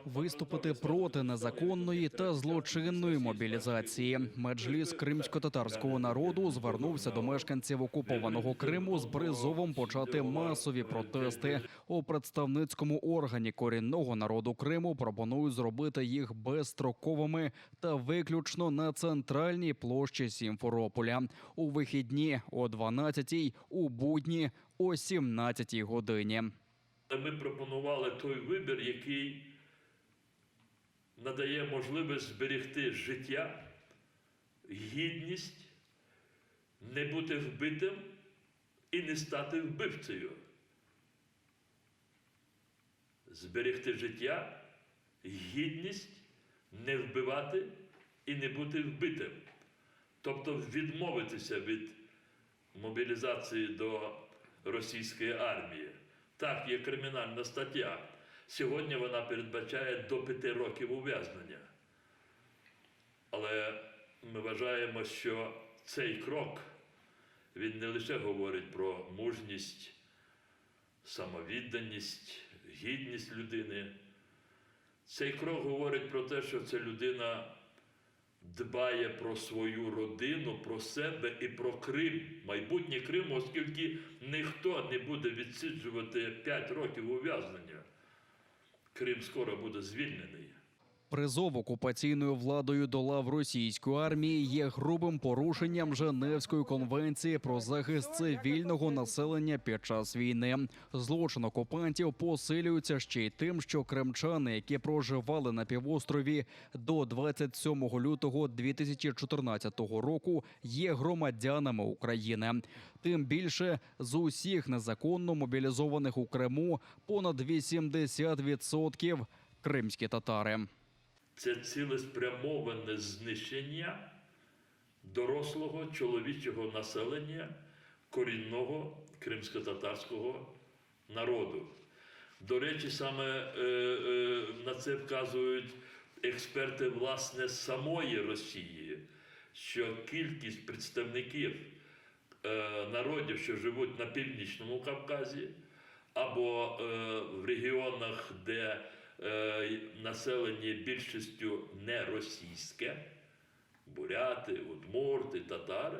Виступити проти незаконної та злочинної мобілізації. Меджліс кримсько-татарського народу звернувся до мешканців окупованого Криму з призовом почати масові протести. У представницькому органі корінного народу Криму пропонують зробити їх безстроковими та виключно на центральній площі Сімферополя. У вихідні о 12-й, у будні о 17-й годині. Ми пропонували той вибір, який надає можливість зберегти життя, гідність, не бути вбитим і не стати вбивцею. Зберегти життя, гідність, не вбивати і не бути вбитим. Тобто відмовитися від мобілізації до російської армії. Так, є кримінальна стаття. Сьогодні вона передбачає до 5 років ув'язнення. Але ми вважаємо, що цей крок, він не лише говорить про мужність, самовідданість, гідність людини. Цей крок говорить про те, що ця людина дбає про свою родину, про себе і про Крим, майбутнє Криму, оскільки ніхто не буде відсиджувати 5 років ув'язнення. Крим скоро буде звільнений. Призов окупаційною владою до лав російської армії є грубим порушенням Женевської конвенції про захист цивільного населення під час війни. Злочин окупантів посилюється ще й тим, що кримчани, які проживали на півострові до 27 лютого 2014 року, є громадянами України. Тим більше з усіх незаконно мобілізованих у Криму понад 80% – кримські татари. Це цілеспрямоване знищення дорослого чоловічого населення корінного кримсько-татарського народу. До речі, саме на це вказують експерти, власне, самої Росії, що кількість представників народів, що живуть на Північному Кавказі, або в регіонах, де населення більшістю не російське, буряти, удмурти, татари,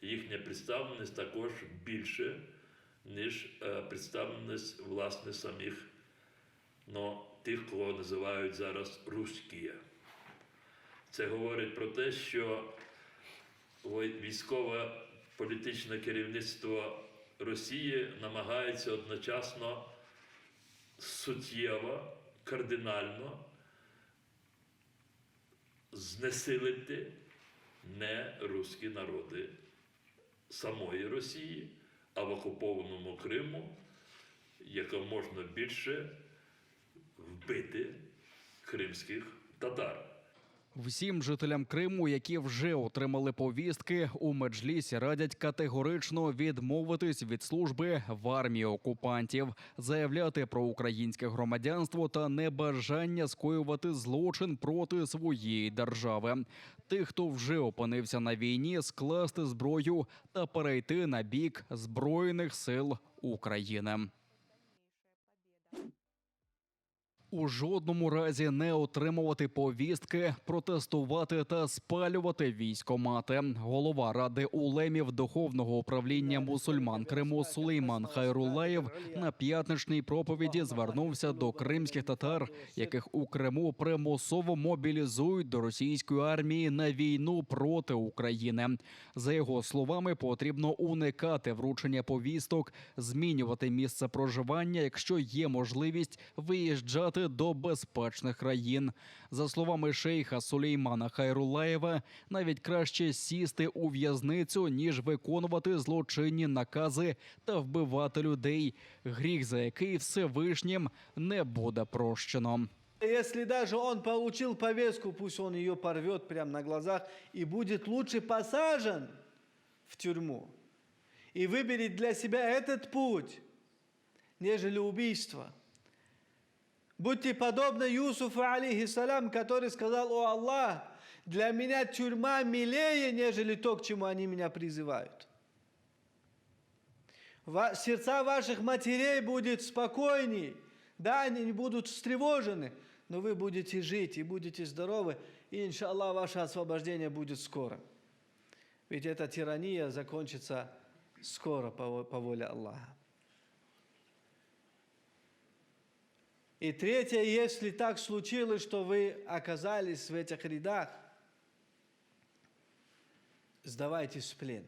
їхня представленість також більше, ніж представленість, власне, самих, тих, кого називають зараз русські. Це говорить про те, що військове політичне керівництво Росії намагається одночасно суттєво, кардинально знесилити нерусські народи самої Росії, а в окупованому Криму як можна більше вбити кримських татар. Всім жителям Криму, які вже отримали повістки, у Меджлісі радять категорично відмовитись від служби в армії окупантів, заявляти про українське громадянство та небажання скоювати злочин проти своєї держави. Тих, хто вже опинився на війні, скласти зброю та перейти на бік Збройних сил України. У жодному разі не отримувати повістки, протестувати та спалювати військкомати. Голова Ради улемів Духовного управління мусульман Криму Сулейман Хайруллаєв на п'ятничній проповіді звернувся до кримських татар, яких у Криму примусово мобілізують до російської армії на війну проти України. За його словами, потрібно уникати вручення повісток, змінювати місце проживання, якщо є можливість виїжджати до безпечних країн. За словами шейха Сулеймана Хайруллаєва, навіть краще сісти у в'язницю, ніж виконувати злочинні накази та вбивати людей, гріх за який Всевишнім не буде прощено. Если даже он получил повестку, пусть он ее порвет прямо на глазах и будет лучше посажен в тюрьму и выберет для себя этот путь, нежели убийство. Будьте подобны Юсуфу, алейхиссалям, который сказал: «О Аллах, для меня тюрьма милее, нежели то, к чему они меня призывают». Сердца ваших матерей будет спокойней, Да, они не будут встревожены, но вы будете жить и будете здоровы, и, иншаллах, ваше освобождение будет скоро. Ведь эта тирания закончится скоро по воле Аллаха. И третье, если так случилось, что вы оказались в этих рядах, сдавайтесь в плен.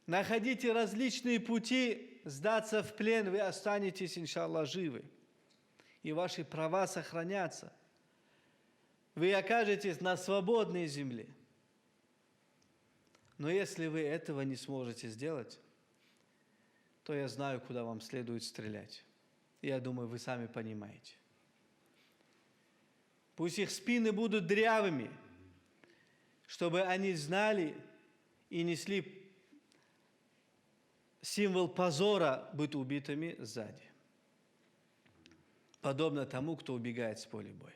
Находите различные пути сдаться в плен, вы останетесь, иншаллах, живы. И ваши права сохранятся. Вы окажетесь на свободной земле. Но если вы этого не сможете сделать, то я знаю, куда вам следует стрелять. Я думаю, вы сами понимаете. Пусть их спины будут дырявыми, чтобы они знали и несли символ позора быть убитыми сзади. Подобно тому, кто убегает з поля боя.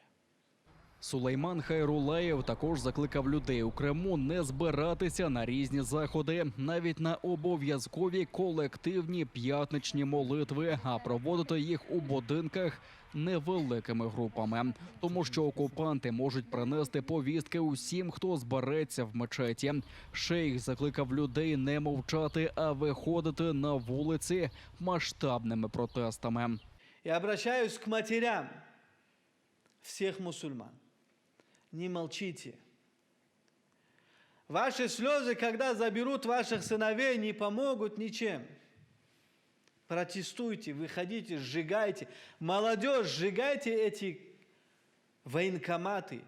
Сулейман Хайрулаєв також закликав людей у Криму не збиратися на різні заходи, навіть на обов'язкові колективні п'ятничні молитви, а проводити їх у будинках невеликими групами. Тому що окупанти можуть принести повістки усім, хто збереться в мечеті. Шейх закликав людей не мовчати, а виходити на вулиці масштабними протестами. Я обращаюсь к матерям всех мусульман. Не молчите. Ваши слезы, когда заберут ваших сыновей, не помогут ничем. Протестуйте, выходите, сжигайте. Молодежь, сжигайте эти военкоматы.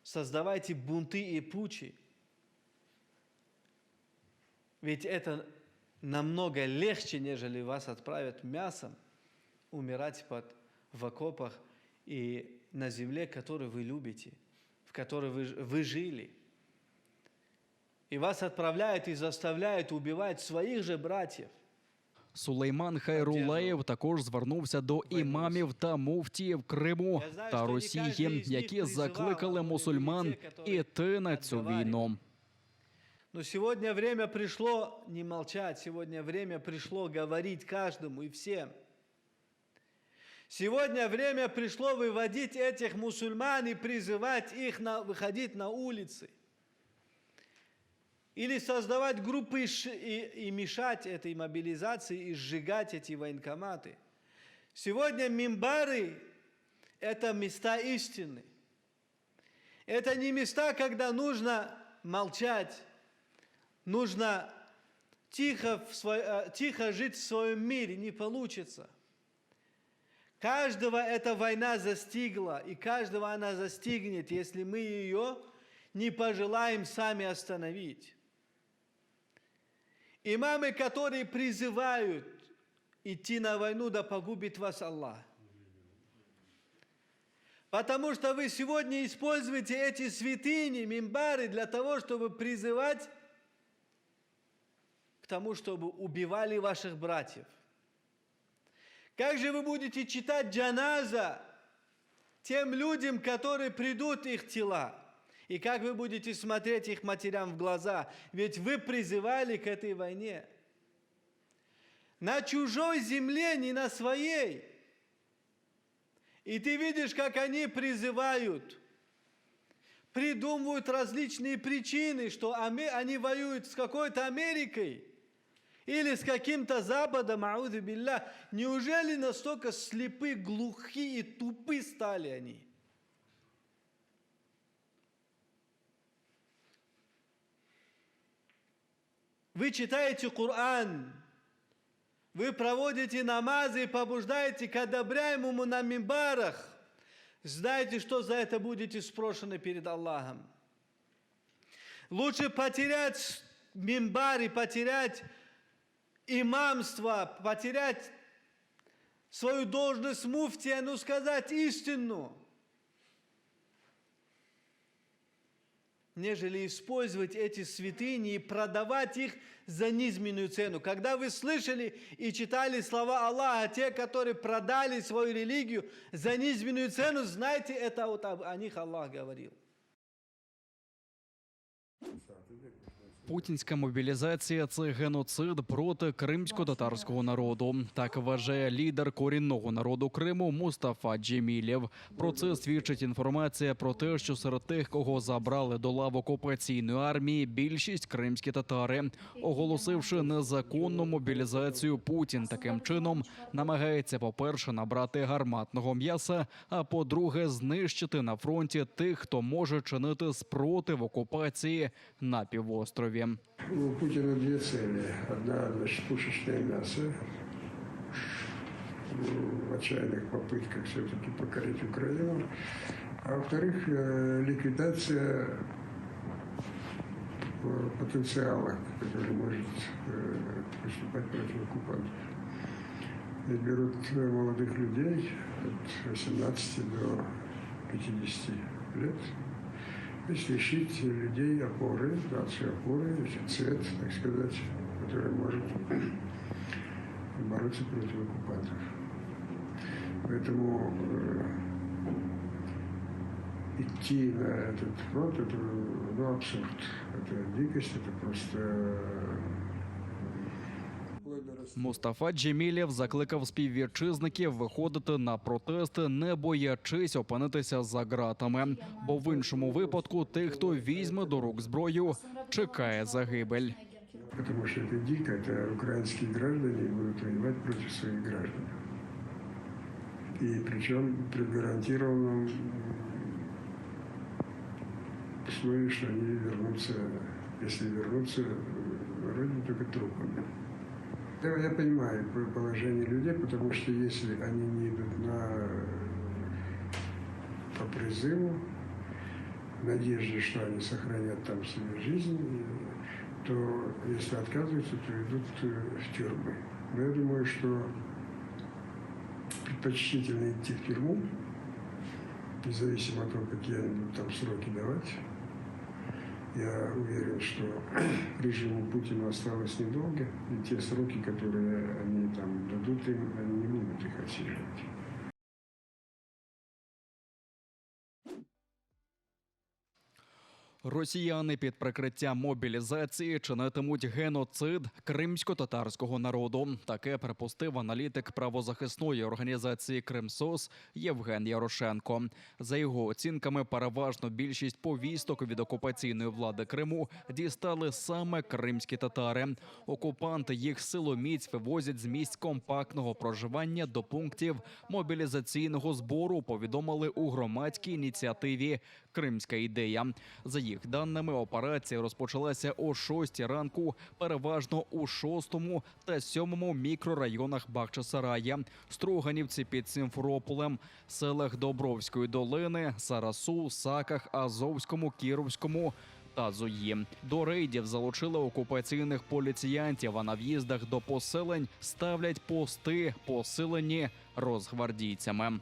Создавайте бунты и путчи. Ведь это намного легче, нежели вас отправят мясом умирать в окопах и на земле, которую вы любите, в которой вы жили. И вас отправляют и заставляют убивать своих же братьев. Сулейман Хайрулаєв також звернувся до імамів та муфтіїв Криму та Росії, які закликали мусульман іти на цю війну. Но сегодня время пришло не молчать, сегодня время пришло говорить каждому и всем. Сегодня время пришло выводить этих мусульман и призывать их выходить на улицы. Или создавать группы и мешать этой мобилизации и сжигать эти военкоматы. Сегодня мимбары – это места истины. Это не места, когда нужно молчать, нужно тихо жить в своем мире, не получится. Каждого эта война застигла, и каждого она застигнет, если мы ее не пожелаем сами остановить. Имамы, которые призывают идти на войну, да погубит вас Аллах. Потому что вы сегодня используете эти святыни, мимбары, для того, чтобы призывать к тому, чтобы убивали ваших братьев. Как же вы будете читать джаназа тем людям, которые придут их тела? И как вы будете смотреть их матерям в глаза? Ведь вы призывали к этой войне. На чужой земле, не на своей. И ты видишь, как они призывают, придумывают различные причины, что они воюют с какой-то Америкой или с каким-то Западом, аузу биллях. Неужели настолько слепы, глухи и тупы стали они? Вы читаете Коран, вы проводите намазы и побуждаете к одобряемому на мимбарах. Знаете, что за это будете спрошены перед Аллахом. Лучше потерять мимбар и потерять имамство, потерять свою должность муфтия, но сказать истину, нежели использовать эти святыни и продавать их за низменную цену. Когда вы слышали и читали слова Аллаха, те, которые продали свою религию за низменную цену, знайте, это вот о них Аллах говорил. Путінська мобілізація – це геноцид проти кримсько-татарського народу. Так вважає лідер корінного народу Криму Мустафа Джемілєв. Про це свідчить інформація про те, що серед тих, кого забрали до лав окупаційної армії, більшість кримські татари. Оголосивши незаконну мобілізацію, Путін таким чином намагається, по-перше, набрати гарматного м'яса, а по-друге, знищити на фронті тих, хто може чинити спротив окупації на півострові. У Путина две цели. Одна, значит, пушечное мясо в отчаянных попытках все-таки покорить Украину. А во-вторых, ликвидация потенциала, который может выступать против оккупантов. И берут молодых людей от 18 до 50 лет. То есть лишить людей опоры, нации опоры, цвет, так сказать, который может бороться против оккупантов. Поэтому идти на этот фронт, это абсурд. Это дикость, это просто... Мустафа Джемілєв закликав співвітчизників виходити на протести, не боячись опинитися за ґратами. Бо в іншому випадку тих, хто візьме до рук зброю, чекає загибель. Потому что это дико, это украинские граждане будут воевать против своих граждан. И причем при гарантированном условии, что они вернутся, если вернутся, вроде только трупами. Я понимаю положение людей, потому что если они не идут по призыву, в надежде, что они сохранят там себе жизнь, то если отказываются, то идут в тюрьмы. Но я думаю, что предпочтительно идти в тюрьму, независимо от того, какие они будут там сроки давать. Я уверен, что режиму Путина осталось недолго, и те сроки, которые они там дадут им, они не будут их отсиживать. Росіяни під прикриттям мобілізації чинитимуть геноцид кримсько-татарського народу. Таке припустив аналітик правозахисної організації «Кримсос» Євген Ярошенко. За його оцінками, переважно більшість повісток від окупаційної влади Криму дістали саме кримські татари. Окупанти їх силоміць вивозять з місць компактного проживання до пунктів мобілізаційного збору, повідомили у громадській ініціативі «Кримська ідея». За їх даними, операція розпочалася о 6 ранку, переважно у 6-му та 7-му мікрорайонах Бахчисарая, Строганівці під Сімферополем, селах Добровської долини, Сарасу, Саках, Азовському, Кіровському та Зої. До рейдів залучили окупаційних поліціянтів, а на в'їздах до поселень ставлять пости, посилені росгвардійцями.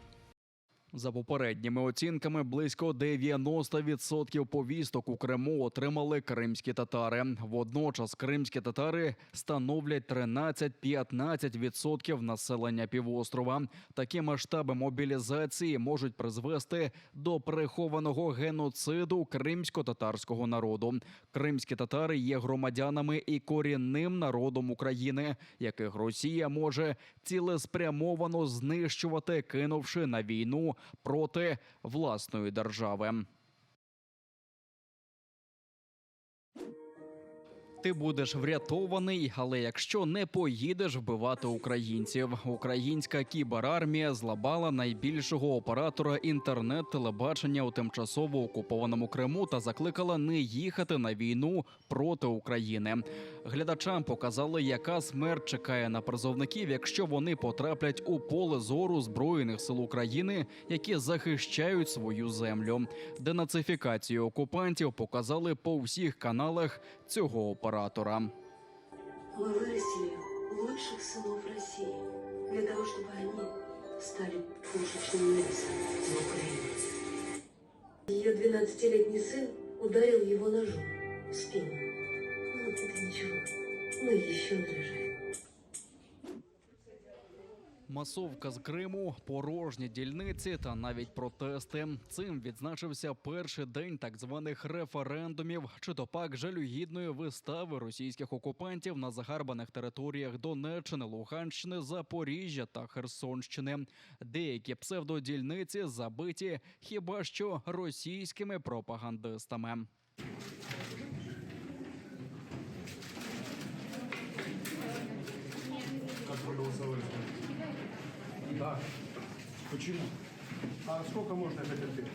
За попередніми оцінками, близько 90% повісток у Криму отримали кримські татари. Водночас кримські татари становлять 13-15% населення півострова. Такі масштаби мобілізації можуть призвести до прихованого геноциду кримсько-татарського народу. Кримські татари є громадянами і корінним народом України, яких Росія може цілеспрямовано знищувати, кинувши на війну проти власної держави. Ти будеш врятований, але якщо не поїдеш вбивати українців. Українська кіберармія злабала найбільшого оператора інтернет-телебачення у тимчасово окупованому Криму та закликала не їхати на війну проти України. Глядачам показали, яка смерть чекає на призовників, якщо вони потраплять у поле зору Збройних сил України, які захищають свою землю. Денацифікацію окупантів показали по всіх каналах цього оператора. Мы вырастили лучших сынов России для того, чтобы они стали пушечным мясом за Украину. Ее 12-летний сын ударил его ножом в спину. Ну, это ничего, мы еще доживем. Масовка з Криму, порожні дільниці та навіть протести. Цим відзначився перший день так званих референдумів, чи то пак жалюгідної вистави російських окупантів на загарбаних територіях Донеччини, Луганщини, Запоріжжя та Херсонщини. Деякі псевдодільниці забиті хіба що російськими пропагандистами. Как вы голосовали? Да. Почему? А сколько можно это терпеть?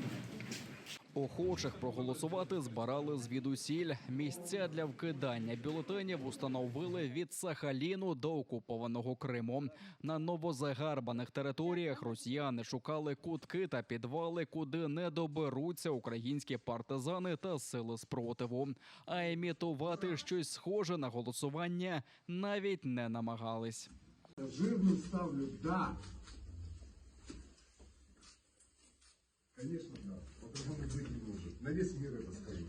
Охочих проголосувати збирали звідусіль. Місця для вкидання бюлетенів установили від Сахаліну до окупованого Криму. На новозагарбаних територіях росіяни шукали кутки та підвали, куди не доберуться українські партизани та сили спротиву. А імітувати щось схоже на голосування навіть не намагались. Жирную ставлю «да». Конечно, да. По-другому быть не может. На весь мир это скажу.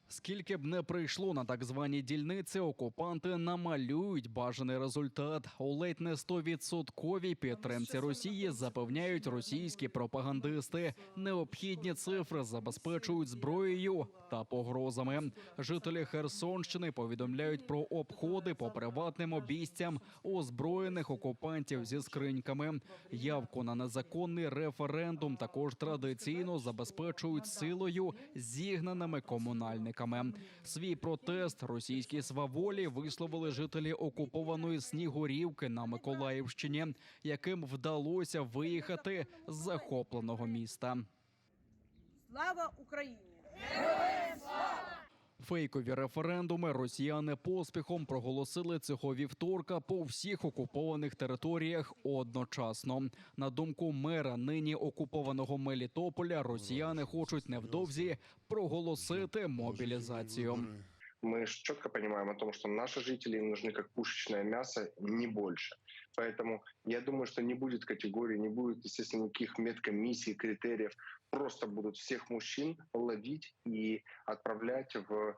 Скільки б не прийшло на так звані дільниці, окупанти намалюють бажаний результат. У ледь не 100% підтримці Росії запевняють російські пропагандисти. Необхідні цифри забезпечують зброєю та погрозами. Жителі Херсонщини повідомляють про обходи по приватним обійстям озброєних окупантів зі скриньками. Явку на незаконний референдум також традиційно забезпечують силою зігнаними комунальниками. Свій протест російській сваволі висловили жителі окупованої Снігурівки на Миколаївщині, яким вдалося виїхати з захопленого міста. Слава Україні! Фейкові референдуми росіяни поспіхом проголосили цього вівторка по всіх окупованих територіях одночасно. На думку мера нині окупованого Мелітополя, росіяни хочуть невдовзі проголосити мобілізацію. Мы четко понимаем о том, что наши жители им нужны как пушечное мясо, не больше. Поэтому я думаю, что не будет категории, не будет, естественно, никаких медкомиссий, критериев. Просто будут всех мужчин ловить и отправлять в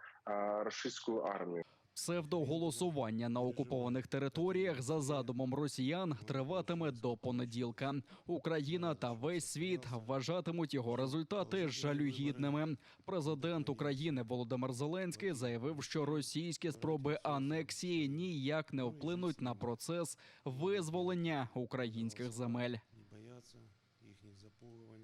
рашистскую армию. Псевдоголосування на окупованих територіях за задумом росіян триватиме до понеділка. Україна та весь світ вважатимуть його результати жалюгідними. Президент України Володимир Зеленський заявив, що російські спроби анексії ніяк не вплинуть на процес визволення українських земель. Не бояться їхніх запугувань.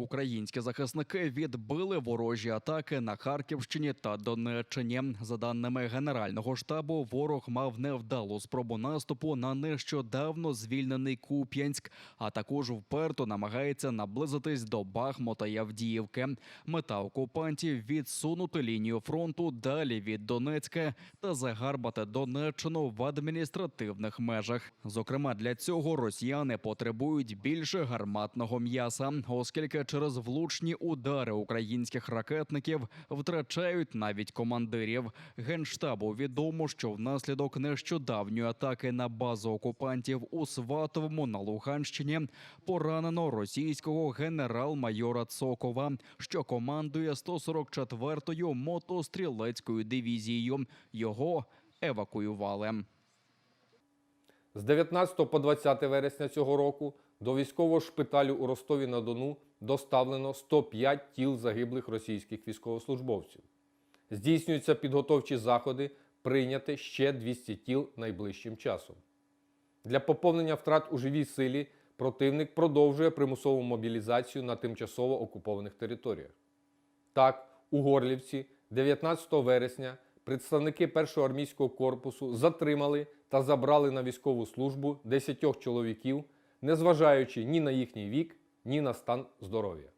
Українські захисники відбили ворожі атаки на Харківщині та Донеччині. За даними Генерального штабу, ворог мав невдалу спробу наступу на нещодавно звільнений Куп'янськ, а також вперто намагається наблизитись до Бахмута і Авдіївки. Мета окупантів – відсунути лінію фронту далі від Донецька та загарбати Донеччину в адміністративних межах. Зокрема, для цього росіяни потребують більше гарматного м'яса, оскільки через влучні удари українських ракетників втрачають навіть командирів. Генштабу відомо, що внаслідок нещодавньої атаки на базу окупантів у Сватовому на Луганщині поранено російського генерал-майора Цокова, що командує 144-ю мотострілецькою дивізією. Його евакуювали. З 19 по 20 вересня цього року до військового шпиталю у Ростові-на-Дону доставлено 105 тіл загиблих російських військовослужбовців. Здійснюються підготовчі заходи прийняти ще 200 тіл найближчим часом. Для поповнення втрат у живій силі противник продовжує примусову мобілізацію на тимчасово окупованих територіях. Так, у Горлівці 19 вересня представники 1-го армійського корпусу затримали та забрали на військову службу 10 чоловіків, незважаючи ні на їхній вік, ні на стан здоров'я.